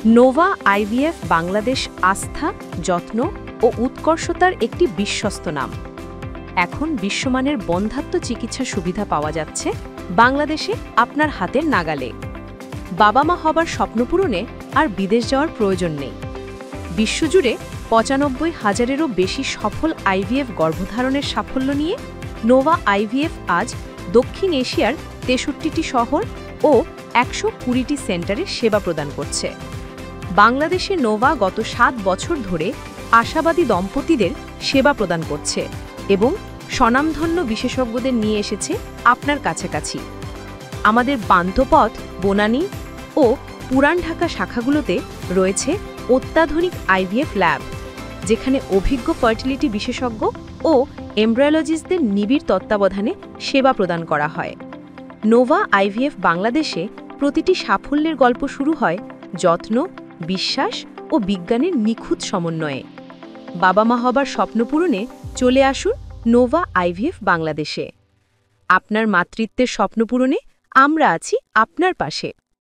Nova IVF Bangladesh আস্থা, যত্ন ও উৎকর্ষতার একটি বিশ্বস্ত নাম। এখন বিশ্বমানের বন্ধ্যাত্ব চিকিৎসা সুবিধা পাওয়া যাচ্ছে বাংলাদেশে আপনার হাতের নাগালে। বাবা মা হবার স্বপ্ন পূরণে আর বিদেশ যাওয়ার প্রয়োজন নেই। বিশ্বজুড়ে ৯৫,০০০-এরও বেশি সফল আইভিএফ গর্ভধারণের সাফল্য নিয়ে নোভা আইভিএফ আজ দক্ষিণ এশিয়ার ৬৩টি শহর ও ১২০টি সেন্টারে সেবা প্রদান করছে। বাংলাদেশে নোভা গত ৭ বছর ধরে আশাবাদী দম্পতিদের সেবা প্রদান করছে এবং স্বনামধন্য বিশেষজ্ঞদের নিয়ে এসেছে আপনার কাছাকাছি। আমাদের পান্থপথ, বনানী ও পুরান ঢাকা শাখাগুলোতে রয়েছে অত্যাধুনিক আইভিএফ ল্যাব, যেখানে অভিজ্ঞ ফার্টিলিটি বিশেষজ্ঞ ও এমব্রায়োলজিস্টদের নিবিড় তত্ত্বাবধানে সেবা প্রদান করা হয়। নোভা আইভিএফ বাংলাদেশে প্রতিটি সাফল্যের গল্প শুরু হয় যত্ন, বিশ্বাস ও বিজ্ঞানের নিখুঁত সমন্বয়ে। বাবা মা হবার স্বপ্ন পূরণে চলে আসুন নোভা আইভিএফ বাংলাদেশে। আপনার মাতৃত্বের স্বপ্ন পূরণে আমরা আছি আপনার পাশে।